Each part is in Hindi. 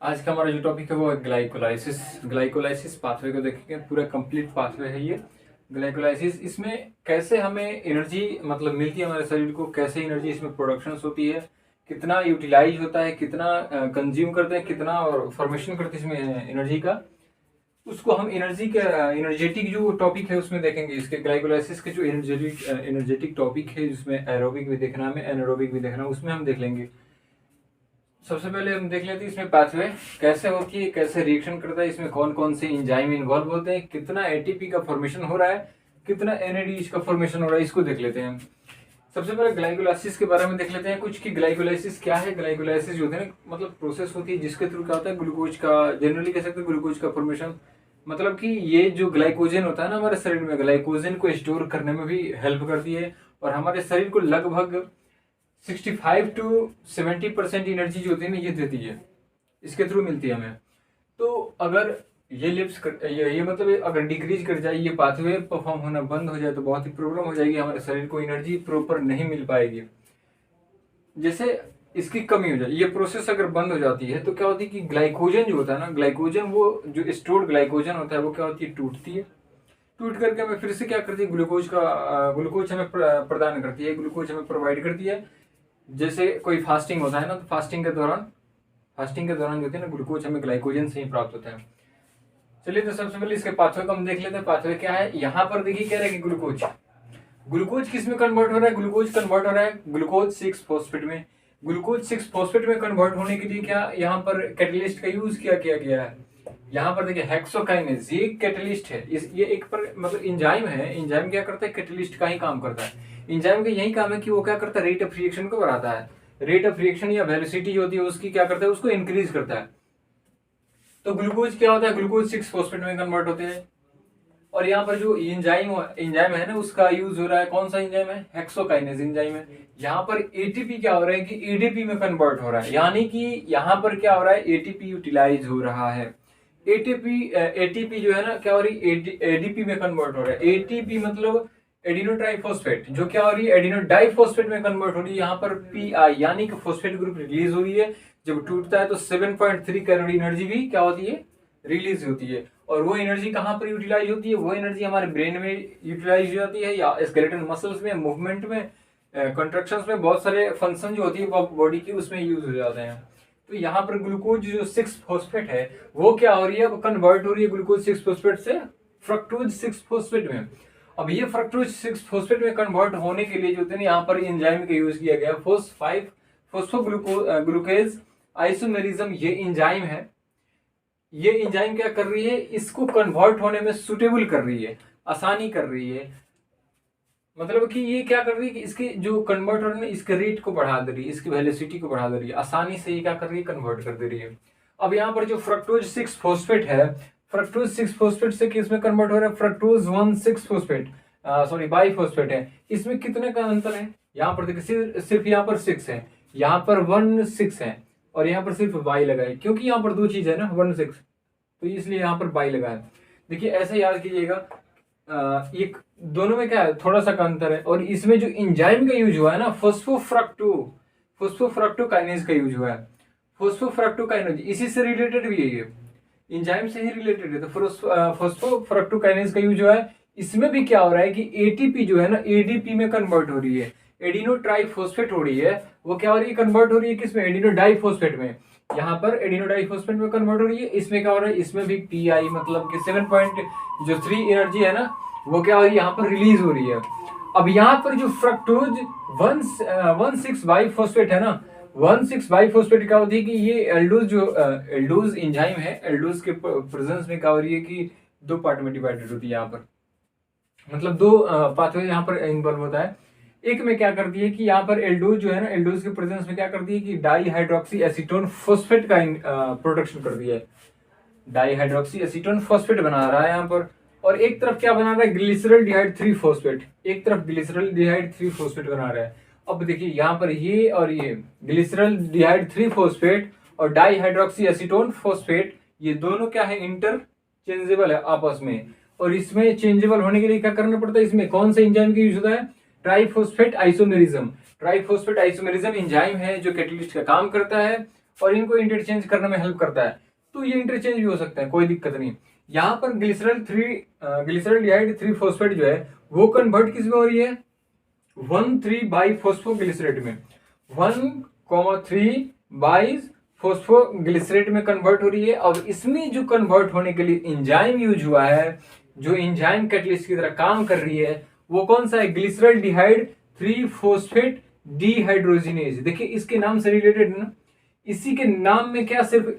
आज का हमारा जो टॉपिक है वो है ग्लाइकोलाइसिस। ग्लाइकोलाइसिस पाथवे को देखेंगे, पूरा कंप्लीट पाथवे है ये ग्लाइकोलाइसिस। इसमें कैसे हमें एनर्जी मतलब मिलती है हमारे शरीर को, कैसे एनर्जी इसमें प्रोडक्शन होती है, कितना यूटिलाइज होता है, कितना कंज्यूम करते हैं, कितना और फॉर्मेशन करते हैं इसमें एनर्जी का, उसको हम एनर्जी के एनर्जेटिक जो टॉपिक है उसमें देखेंगे। इसके ग्लाइकोलाइसिस के जो एनर्जेटिक टॉपिक है जिसमें एरोबिक भी देखना है, हमें एनारोबिक भी देखना है, उसमें हम देख लेंगे। सबसे पहले हम देख लेते हैं इसमें पाथवे कैसे होती है, कैसे रिएक्शन करता है, इसमें कौन कौन से एंजाइम इन्वॉल्व होते हैं, कितना एटीपी का फॉर्मेशन हो रहा है, कितना एनएडीएच का फॉर्मेशन हो रहा है, इसको देख लेते हैं। सबसे पहले ग्लाइकोलाइसिस के बारे में देख लेते हैं कुछ कि ग्लाइकोलाइसिस क्या है। ग्लाइकोलाइसिस जो होता है ना, मतलब प्रोसेस होती है जिसके थ्रू क्या होता है, ग्लूकोज का, जनरली कह सकते हैं ग्लूकोज का फॉर्मेशन। मतलब कि ये जो ग्लाइकोजन होता है ना हमारे शरीर में, ग्लाइकोजन को स्टोर करने में भी हेल्प करती है और हमारे शरीर को लगभग 65 टू 70% एनर्जी जो होती है ना ये देती है, इसके थ्रू मिलती है हमें। तो अगर ये लिप्स कर, ये मतलब अगर डिक्रीज कर जाए, ये पाथवे परफॉर्म होना बंद हो जाए तो बहुत ही प्रॉब्लम हो जाएगी, हमारे शरीर को एनर्जी प्रॉपर नहीं मिल पाएगी। जैसे इसकी कमी हो जाए, ये प्रोसेस अगर बंद हो जाती है तो क्या होती है कि ग्लाइकोजन जो होता है ना, ग्लाइकोजन वो जो स्टोर्ड ग्लाइकोजन होता है वो क्या होती है, टूटती है। टूट करके हमें फिर से क्या करती है, ग्लूकोज हमें प्रदान करती है, ग्लूकोज हमें प्रोवाइड करती है। जैसे कोई फास्टिंग होता है ना, तो फास्टिंग के दौरान जो होती है ना, ग्लूकोज हमें ग्लाइकोजन से ही प्राप्त होता है। चलिए तो सबसे पहले इसके पाथवे को हम देख लेते हैं। पाथवे क्या है, यहाँ पर देखिए क्या रहेगा, ग्लूकोज ग्लूकोज किस में कन्वर्ट हो रहा है, ग्लूकोज कन्वर्ट हो रहा है ग्लूकोज 6 फॉस्फेट में। ग्लूकोज 6 फॉस्फेट में कन्वर्ट होने के लिए क्या यहाँ पर कैटलिस्ट का यूज किया गया है। यहाँ पर देखिए हेक्सोकाइनेज, ये कैटलिस्ट है, ये एक पर मतलब इंजाइम है। इंजाइम क्या करता है, कैटलिस्ट का ही काम करता है। इंजाइम का यही काम है कि वो क्या करता है, रेट ऑफ रिएक्शन को बढ़ाता है। रेट ऑफ रिएक्शन या वेलोसिटी जो होती है उसकी क्या करता है, उसको इंक्रीज करता है। तो ग्लूकोज क्या होता है, ग्लूकोज 6 फॉस्फेट में कन्वर्ट होते हैं। और यहाँ पर जो एंजाइम है ना, उसका यूज हो रहा है, कौन सा एंजाइम है, हेक्सोकाइनेज एंजाइम है। यहाँ पर एटीपी क्या हो रहा है कि एडीपी में कन्वर्ट हो रहा है, यानी कि यहाँ पर क्या हो रहा है, एटीपी यूटिलाइज हो रहा है। एटीपी जो है ना क्या हो रही है, एडीपी में कन्वर्ट हो रहा है। एटीपी मतलब एडिनो ट्राइफॉस्फेट, जो क्या हो रही है, एडिनो डाइफॉस्फेट में कन्वर्ट हो रही है। यहाँ पर पीआई यानी कि फॉस्फेट ग्रुप रिलीज हो रही है। जब टूटता है तो 7.3 कैलोरी एनर्जी भी क्या होती है, रिलीज होती है। और वो एनर्जी कहाँ पर यूटिलाइज होती है, वो एनर्जी हमारे ब्रेन में यूटिलाइज हो जाती है, या स्केलेटन मसल्स में, मूवमेंट में, कंट्रक्शंस में, बहुत सारे फंक्शन जो होती है बॉडी की उसमें यूज हो जाते हैं। तो यहाँ पर ग्लूकोज जो 6 फॉस्फेट है वो क्या हो रही है, वो कन्वर्ट हो रही है ग्लूकोज 6 फॉस्फेट से फ्रक्टोज 6 फॉस्फेट में। अब ये फ्रक्टोज 6 फॉस्फेट में कन्वर्ट होने के लिए जो है यहाँ पर एंजाइम का यूज किया गया, फोस्फोग्लूकेज आइसोमेरिज्म, ये एंजाइम है। ये एंजाइम क्या कर रही है, इसको कन्वर्ट होने में सुटेबल कर रही है, आसानी कर रही है। मतलब कि ये क्या कर रही है कि इसके जो कन्वर्टर में इसके रेट को बढ़ा दे रही है, इसकी वेलोसिटी को बढ़ा दे रही है, आसानी से ये क्या कर रही है, कन्वर्ट कर दे रही है। अब यहाँ पर जो फ्रक्टोज 6 फॉस्फेट है, फ्रक्टोज 6 फॉस्फेट से किस में कन्वर्ट हो रहा है, फ्रक्टोज 1,6 फॉस्फेट, सॉरी बाइफॉस्फेट है। इसमें कितने का अंतर है, यहाँ पर देखिए सिर्फ यहाँ पर 6 है, यहाँ पर 1,6 है, और यहाँ पर सिर्फ बाई लगा है, क्योंकि यहाँ पर दो चीज है ना 1,6, तो इसलिए यहाँ पर बाई लगा है। देखिए ऐसे याद कीजिएगा, एक दोनों में क्या है, थोड़ा सा का अंतर है। और इसमें जो एंजाइम का यूज हुआ है ना, फोस्फोफ्रक्टोकाइनेज का यूज हुआ है। फोस्फोफ्रक्टोकाइनेज इसी से रिलेटेड भी है, ये एंजाइम से ही रिलेटेड है। तो फोस्फोफ्रक्टोकाइनेज का यूज हुआ है। इसमें भी क्या हो रहा है कि एटीपी जो है ना एडीपी में कन्वर्ट हो रही है, एडिनो ट्राइफॉस्फेट हो रही है, वो क्या हो रही है, कन्वर्ट हो रही है किसमें, एडिनो डाइफॉस्फेट में। यहाँ पर एडिनो डाइफॉस्फेट में कन्वर्ट हो रही है। इसमें क्या हो रहा है, इसमें भी पीआई मतलब कि 7.3 एनर्जी है ना, वो क्या हो रही है, यहाँ पर रिलीज हो रही है। अब यहाँ पर जो फ्रक्टोज 1,6 बाइफॉस्फेट है ना, 1,6 बाइफॉस्फेट क्या होती है कि ये एल्डोज एंजाइम है, एल्डोज के प्रेजेंस में क्या हो रही है कि दो पार्ट में डिवाइडेड होती है। यहाँ पर मतलब दो पाथवे यहाँ पर इन्वॉल्व होता है। एक में क्या करती है कि यहाँ पर एल्डोज जो है ना, एल्डोज के प्रेजेंस में क्या करती है कि डाईहाइड्रोक्सी एसीटोन फॉस्फेट का प्रोडक्शन करती है, डाईहाइड्रोक्सी एसीटोन फॉस्फेट बना रहा है यहाँ पर। और एक तरफ क्या बना रहा है, ग्लिसरॉल्डिहाइड 3 फॉस्फेट, एक तरफ ग्लिसरॉल्डिहाइड 3 फॉस्फेट बना रहा है। अब देखिए यहाँ पर ये और ये ग्लिसरॉल्डिहाइड 3 फॉस्फेट और डाईहाइड्रोक्सी एसीटोन फॉस्फेट, ये दोनों क्या है, इंटरचेंजेबल है आपस में। और इसमें चेंजेबल होने के लिए क्या करना पड़ता है, इसमें कौन सा एंजाइम का यूज होता है, triphosphate isomerism. Triphosphate isomerism enzyme है जो कैटलिस्ट का काम करता है। और इनको इंटरचेंज करने में हेल्प करता है। तो ये इंटरचेंज भी हो सकते हैं, कोई दिक्कत नहीं। यहाँ पर ग्लिसरॉल्डिहाइड 3 फॉस्फेट जो है वो कन्वर्ट किस में हो रही है, 1,3 बाई फोस्फोग्लिसरेट में, 1,3 बाई फोस्फोग्लिसरेट में कन्वर्ट हो रही है। अब इसमें जो कन्वर्ट होने के लिए एंजाइम यूज हुआ है, जो एंजाइम कैटलिस्ट की तरह काम कर रही है, वो कौन सा है, ग्लिसरॉल्डिहाइड 3 फॉस्फेट डिहाइड्रोजिनेज। देखिए इसके नाम से रिलेटेड ना, इसी के नाम में क्या सिर्फ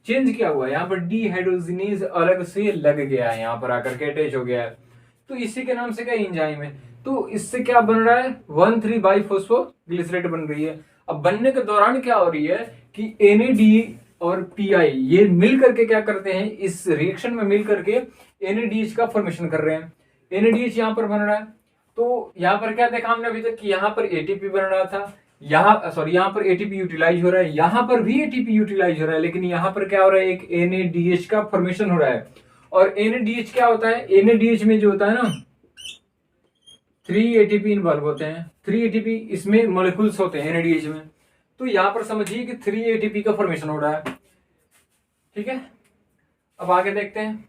चेंज क्या हुआ है, यहाँ पर डिहाइड्रोजिनेज अलग से लग गया है, यहाँ पर आकर के अटैच हो गया है। तो इसी के नाम से क्या एंजाइम है, तो इससे क्या बन रहा है, 1,3 बाई फोस्फोग्लिसरेट बन रही है। अब बनने के दौरान क्या हो रही है कि NAD और PI ये मिल करके क्या करते हैं, इस रिएक्शन में मिल करके NADH का फॉर्मेशन कर रहे हैं। NADH यहाँ पर बन रहा है। तो यहाँ पर क्या देखा हमने अभी तक कि यहाँ पर ATP बन रहा था, यहाँ पर ATP यूटिलाइज हो रहा है, यहाँ पर भी ATP यूटिलाइज हो रहा है, लेकिन यहाँ पर क्या हो रहा है, एक NADH का फॉर्मेशन हो रहा है। और NADH क्या होता है, NADH में जो होता है ना 3 ATP इन्वॉल्व होते हैं, 3 ATP इसमें मॉलिक्यूल्स होते हैं NADH में। तो यहाँ पर समझिए कि 3 ATP का फॉर्मेशन हो रहा है, ठीक है। अब आगे देखते हैं,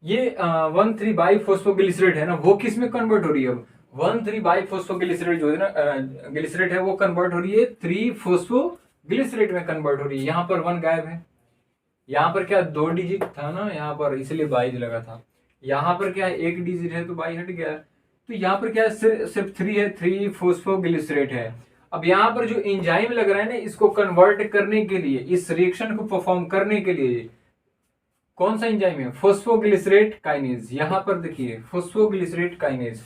ये 1,3 बाई फोस्फोग्लिसरेट है ना, वो किस में कन्वर्ट हो रही है, अब 1,3 बाई फोस्फोग्लिसरेट जो है ना ग्लिसरेट है, वो कन्वर्ट हो रही है 3 फोस्फोग्लिसरेट में कन्वर्ट हो रही है। यहाँ पर 1 गायब है, यहाँ पर क्या 2 डिजिट था ना यहाँ पर, इसलिए बाई लगा था। यहाँ पर क्या 1 डिजिट है तो बाई हट गया। तो यहाँ पर क्या सिर्फ 3 है, 3 फोस्फोग्लिसरेट है। अब यहाँ पर जो एंजाइम लग रहा है ना, इसको कन्वर्ट करने के लिए, इस रिएक्शन को परफॉर्म करने के लिए कौन सा एंजाइम है, फोस्फोग्लिसरेट काइनेज। यहाँ पर देखिए फोस्फोग्लिसरेट काइनेज,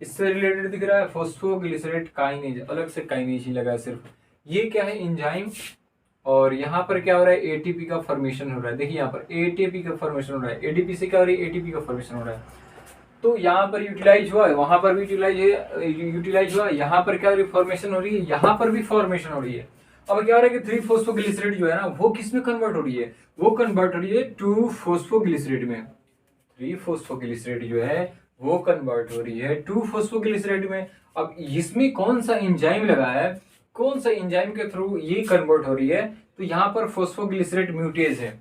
इससे रिलेटेड दिख रहा है फोस्फोग्लिसरेट काइनेज, अलग से काइनेज ही लगा है सिर्फ। ये क्या है एंजाइम, और यहाँ पर क्या हो रहा है, एटीपी का फॉर्मेशन हो रहा है। देखिए यहाँ पर एटीपी का फॉर्मेशन हो रहा है, एडीपी से क्या हो रही है, एटीपी का फॉर्मेशन हो रहा है। तो यहाँ पर यूटिलाइज हुआ है, वहां पर भी यूटिलाइज हुआ, यहाँ पर क्या फॉर्मेशन हो रही है, यहाँ पर भी फॉर्मेशन हो रही है। अब क्या हो रहा है कि 3 फोस्फोग्लिसरेट जो है ना, वो किस में कन्वर्ट हो रही है, वो कन्वर्ट हो रही है 2 फोस्फोग्लिसरेट में। 3 फोस्फोग्लिसरेट जो है वो कन्वर्ट हो रही है 2 फोस्फोग्लिसरेट में। अब इसमें कौन सा एंजाइम लगा है, कौन सा एंजाइम के थ्रू ये कन्वर्ट हो रही है, तो यहाँ पर फोस्फोग्लिसरेट म्यूटेज है।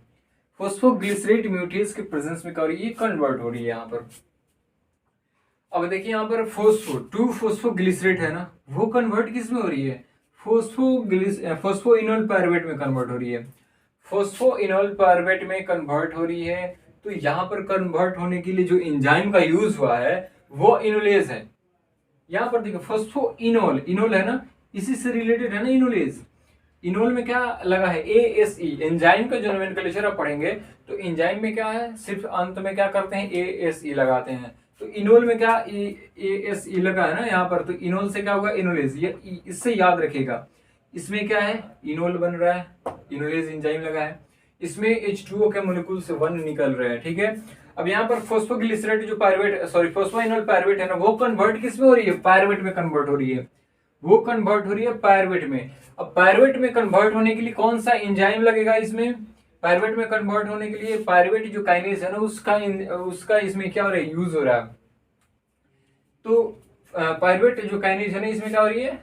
फोस्फोग्लिसरेट म्यूटेज के प्रेजेंस में क्या हो रही है, कन्वर्ट हो रही है यहाँ पर। अब देखिए यहाँ पर 2 फोस्फोग्लिसरेट है ना, वो कन्वर्ट किस में हो रही है, फोस्फोइनोल पायरुवेट में कन्वर्ट हो रही है। फोस्फोइनोल पायरुवेट में कन्वर्ट हो रही है। तो यहाँ पर कन्वर्ट होने के लिए जो एंजाइम का यूज हुआ है वो इनोलेज है। यहाँ पर देखिए फोस्फोइनोल, इनोल है ना, इसी से रिलेटेड है ना इनोलेज। इनोल में क्या लगा है, ASE। एंजाइम का जो नोमेनक्लेचर आप पढ़ेंगे तो एंजाइम में क्या है, सिर्फ अंत में क्या करते हैं, ASE लगाते हैं। तो इनोल में क्या ASE लगा है ना यहाँ पर, तो इनोल से क्या होगा, इनोलेज। ये इससे याद रखिएगा, इसमें क्या है, इनोल बन रहा है, इनोलेज एंजाइम लगा है, इसमें H2O के मोलिक्यूल से 1 निकल रहे हैं, ठीक है। अब यहाँ पर फोस्फोग्लिसरेट जो पायरुवेट, सॉरी फोस्फोइनोल पायरुवेट है ना, वो कन्वर्ट किस में हो रही है, पायरुवेट में कन्वर्ट हो रही है, वो कन्वर्ट हो रही है पायरुवेट में। अब पायरुवेट में कन्वर्ट होने के लिए कौन सा एंजाइम लगेगा इसमें, पायरुवेट में कन्वर्ट होने के लिए पायरुवेट जो काइनेज है ना, उसका इसमें क्या हो रहा है, यूज हो रहा है। तो पायरुवेट जो काइनेज है ना, इसमें क्या हो रही है,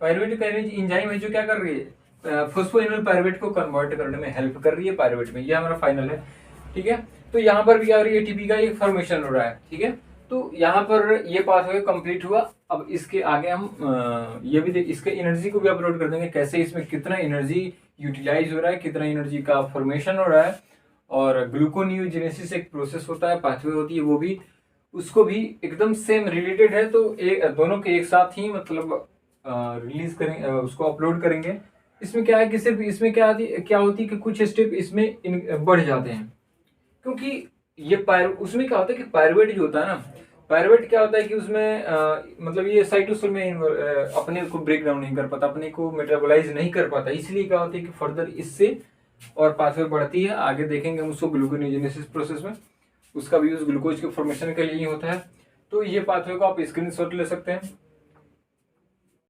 पायरुवेट काइनेज एंजाइम है जो क्या कर रही है, फोस्फोइनोल पायरुवेट को कन्वर्ट करने में हेल्प कर रही है पायरुवेट में। ये हमारा फाइनल है, ठीक है। तो यहाँ पर भी क्या हो रही है, ATP का एक फॉर्मेशन हो रहा है, ठीक है। तो यहाँ पर ये पाथवे कंप्लीट हुआ। अब इसके आगे हम ये भी इसके एनर्जी को भी अपलोड कर देंगे, कैसे इसमें कितना एनर्जी यूटिलाइज हो रहा है, कितना एनर्जी का फॉर्मेशन हो रहा है। और ग्लूकोनियोजेनेसिस एक प्रोसेस होता है, पाथवे होती है, वो भी, उसको भी एकदम सेम रिलेटेड है। तो दोनों के एक साथ ही मतलब रिलीज करेंगे, उसको अपलोड करेंगे। इसमें क्या है कि सिर्फ इसमें क्या होती है कि कुछ स्टेप इसमें बढ़ जाते हैं, क्योंकि ये उसमें क्या होता है कि पायरुवेट जो होता है ना, पायरुवेट क्या होता है कि उसमें मतलब ये साइटोसोल में अपने को ब्रेक डाउन नहीं कर पाता, अपने को मेटाबोलाइज नहीं कर पाता, इसलिए क्या होता है कि फर्दर इससे और पाथवे बढ़ती है। आगे देखेंगे हम उसको ग्लूकोनियोजेनेसिस प्रोसेस में, उसका भी यूज ग्लूकोज के फॉर्मेशन के लिए ही होता है। तो ये पाथवे को आप स्क्रीनशॉट ले सकते हैं।